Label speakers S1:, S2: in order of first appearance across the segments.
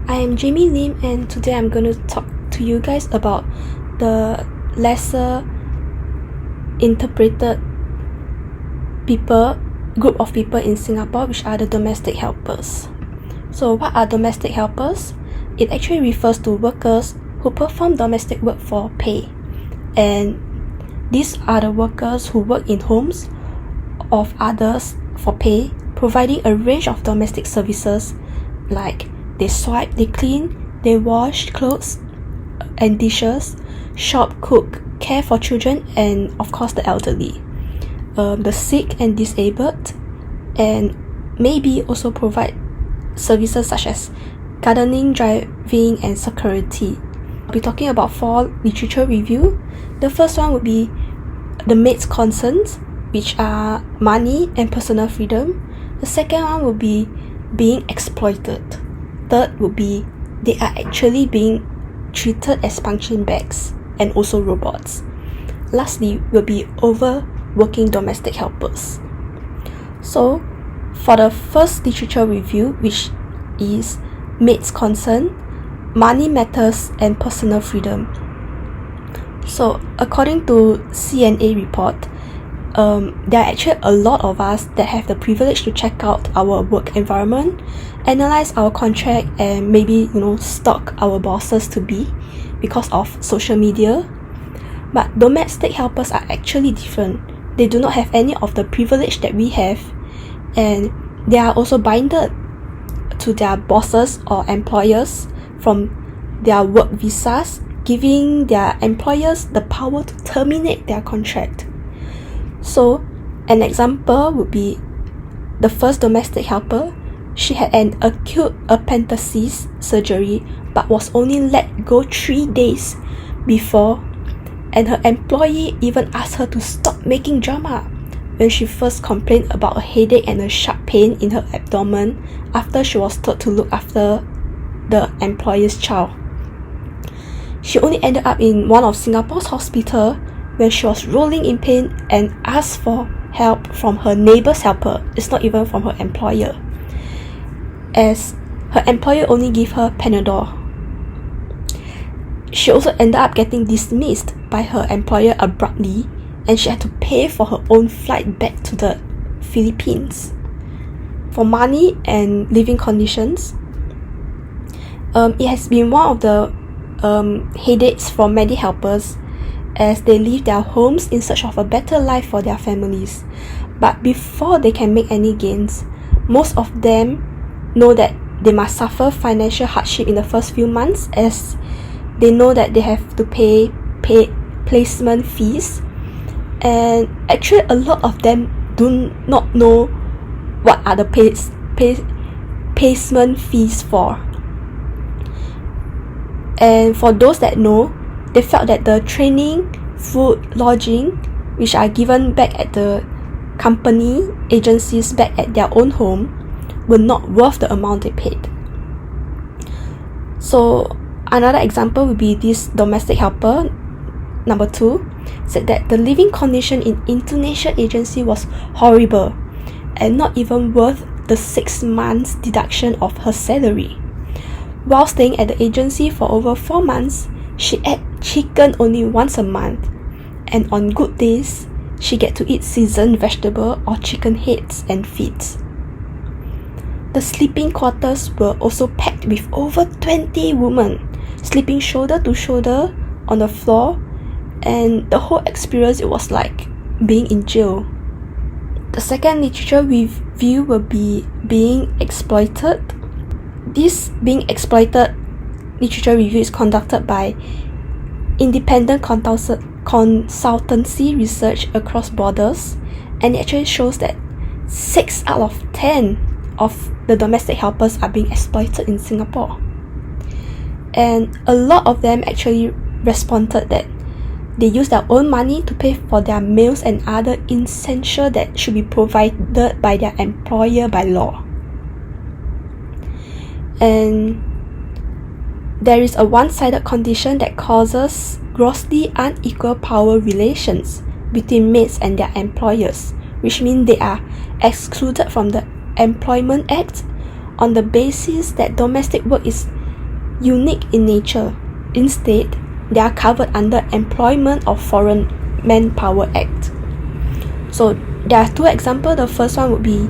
S1: I am Jamie Lim, and today I'm going to talk to you guys about the lesser interpreted group of people in Singapore, which are the domestic helpers. So what are domestic helpers? It actually refers to workers who perform domestic work for pay, and these are the workers who work in homes of others for pay, providing a range of domestic services like they swipe, they clean, they wash clothes and dishes, shop, cook, care for children, and of course the elderly, the sick and disabled, and maybe also provide services such as gardening, driving, and security. I'll be talking about 4 literature review. The first one would be the maid's concerns, which are money and personal freedom. The second one would be being exploited. Third would be they are actually being treated as punching bags and also robots. Lastly will be overworking domestic helpers. So for the first literature review, which is maid's concern, money matters, and personal freedom. So according to CNA report, there are actually a lot of us that have the privilege to check out our work environment, analyze our contract, and maybe stalk our bosses to be because of social media. But domestic helpers are actually different. They do not have any of the privilege that we have, and they are also binded to their bosses or employers from their work visas, giving their employers the power to terminate their contract. So an example would be the first domestic helper. She had an acute appendicitis surgery but was only let go 3 days before, and her employee even asked her to stop making drama when she first complained about a headache and a sharp pain in her abdomen after she was told to look after the employer's child. She only ended up in one of Singapore's hospitals when she was rolling in pain and asked for help from her neighbour's helper. It's not even from her employer, as her employer only gave her Panadol. She also ended up getting dismissed by her employer abruptly, and she had to pay for her own flight back to the Philippines. For money and living conditions, it has been one of the headaches for many helpers, as they leave their homes in search of a better life for their families. But before they can make any gains, most of them know that they must suffer financial hardship in the first few months, as they know that they have to pay placement fees, and actually a lot of them do not know what are the placement fees for. And for those that know, they felt that the training, food, lodging, which are given back at the company agencies back at their own home, were not worth the amount they paid. So another example would be this domestic helper, number 2, said that the living condition in Indonesia agency was horrible and not even worth the 6 months deduction of her salary. While staying at the agency for over 4 months, she ate chicken only once a month, and on good days, she get to eat seasoned vegetable or chicken heads and feet. The sleeping quarters were also packed with over 20 women, sleeping shoulder to shoulder on the floor, and the whole experience, it was like being in jail. The second literature review will be being exploited. This being exploited literature review is conducted by independent consultancy research across borders, and it actually shows that 6 out of 10 of the domestic helpers are being exploited in Singapore. And a lot of them actually responded that they use their own money to pay for their meals and other essential that should be provided by their employer by law. And there is a one-sided condition that causes grossly unequal power relations between maids and their employers, which means they are excluded from the Employment Act on the basis that domestic work is unique in nature. Instead, they are covered under Employment of Foreign Manpower Act. So there are two examples. The first one would be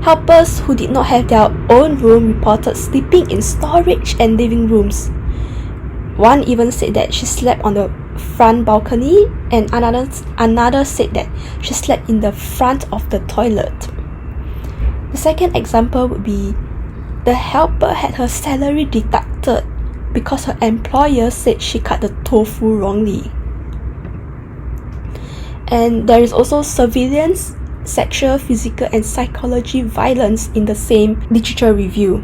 S1: helpers who did not have their own room reported sleeping in storage and living rooms. One even said that she slept on the front balcony, and another said that she slept in the front of the toilet. The second example would be the helper had her salary deducted because her employer said she cut the tofu wrongly. And there is also surveillance, sexual, physical, and psychology violence in the same literature review.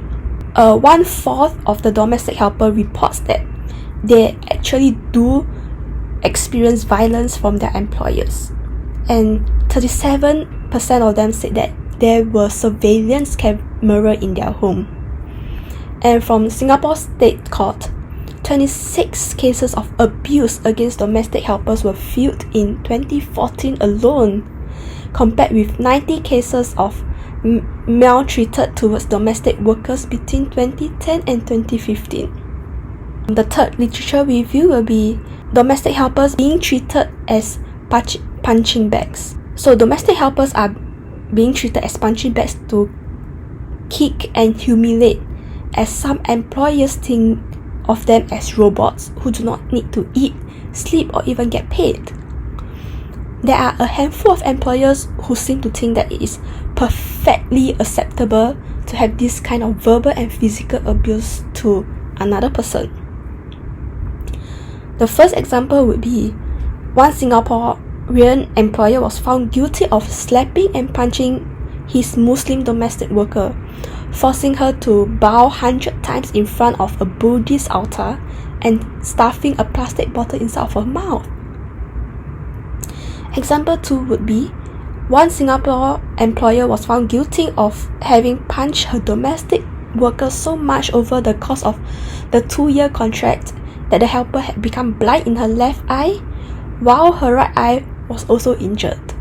S1: 1/4 of the domestic helper reports that they actually do experience violence from their employers, and 37% of them said that there were surveillance camera in their home. And from Singapore State Court, 26 cases of abuse against domestic helpers were filed in 2014 alone, compared with 90 cases of maltreated towards domestic workers between 2010 and 2015. The third literature review will be domestic helpers being treated as punching bags. So domestic helpers are being treated as punching bags to kick and humiliate, as some employers think of them as robots who do not need to eat, sleep, or even get paid. There are a handful of employers who seem to think that it is perfectly acceptable to have this kind of verbal and physical abuse to another person. The first example would be one Singaporean employer was found guilty of slapping and punching his Muslim domestic worker, forcing her to bow 100 times in front of a Buddhist altar and stuffing a plastic bottle inside of her mouth. Example 2 would be one Singapore employer was found guilty of having punched her domestic worker so much over the course of the 2-year contract that the helper had become blind in her left eye, while her right eye was also injured.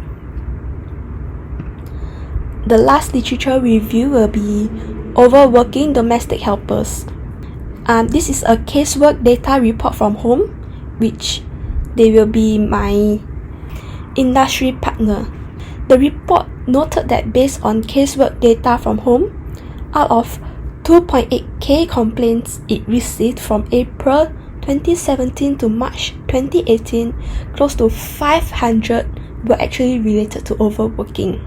S1: The last literature review will be Overworking Domestic Helpers. This is a casework data report from home, which they will be my industry partner. The report noted that based on casework data from home, out of 2.8k complaints it received from April 2017 to March 2018, close to 500 were actually related to overworking.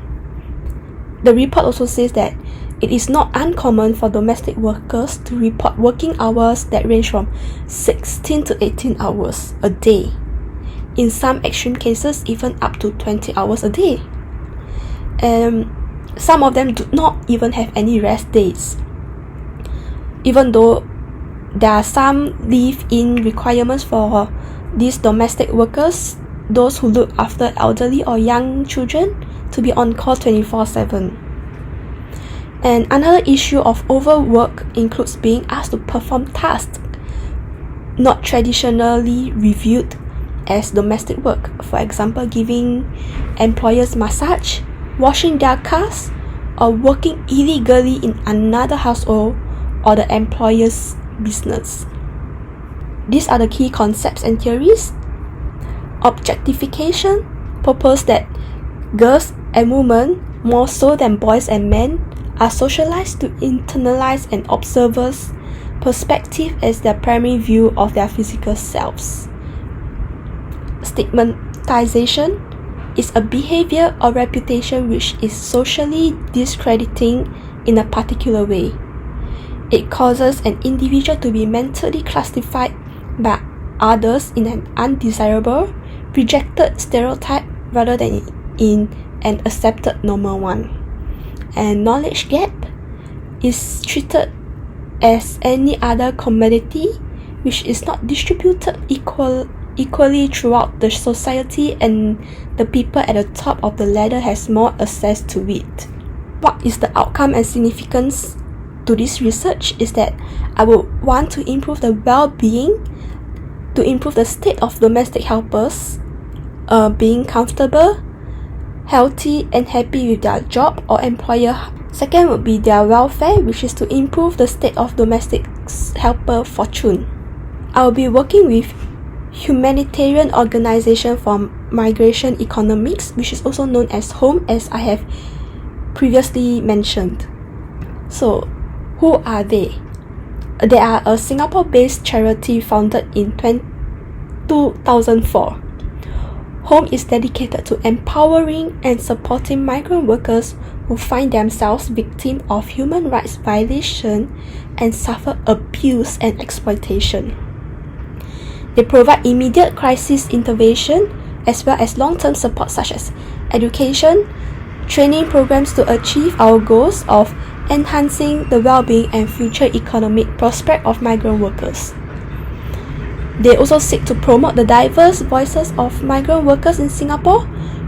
S1: The report also says that it is not uncommon for domestic workers to report working hours that range from 16 to 18 hours a day. In some extreme cases, even up to 20 hours a day. Some of them do not even have any rest days. Even though there are some leave-in requirements for these domestic workers, those who look after elderly or young children, to be on call 24/7. And another issue of overwork includes being asked to perform tasks not traditionally reviewed as domestic work. For example, giving employers massage, washing their cars, or working illegally in another household or the employer's business. These are the key concepts and theories. Objectification proposed that girls and women, more so than boys and men, are socialized to internalize an observer's perspective as their primary view of their physical selves. Stigmatization is a behavior or reputation which is socially discrediting in a particular way. It causes an individual to be mentally classified by others in an undesirable, rejected stereotype rather than in an accepted normal one. And knowledge gap is treated as any other commodity which is not distributed equally throughout the society, and the people at the top of the ladder has more access to it. What is the outcome and significance to this research is that I would want to improve the well-being, to improve the state of domestic helpers, being comfortable, healthy and happy with their job or employer. Second would be their welfare, which is to improve the state of domestic helper fortune. I'll be working with humanitarian organization for migration economics, which is also known as HOME, as I have previously mentioned. So, who are they? They are a Singapore-based charity founded in 2004. HOME is dedicated to empowering and supporting migrant workers who find themselves victims of human rights violation and suffer abuse and exploitation. They provide immediate crisis intervention as well as long-term support such as education, training programs to achieve our goals of enhancing the well-being and future economic prospect of migrant workers. They also seek to promote the diverse voices of migrant workers in Singapore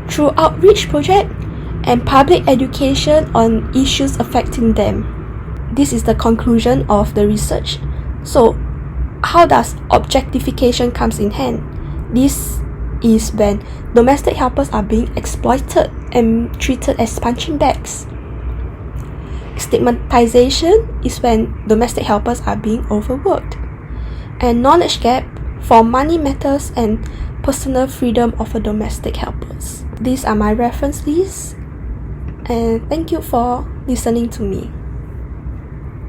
S1: through outreach projects and public education on issues affecting them. This is the conclusion of the research. So, how does objectification comes in hand? This is when domestic helpers are being exploited and treated as punching bags. Stigmatization is when domestic helpers are being overworked. And knowledge gap for money matters and personal freedom of a domestic helpers. These are my reference lists, and thank you for listening to me.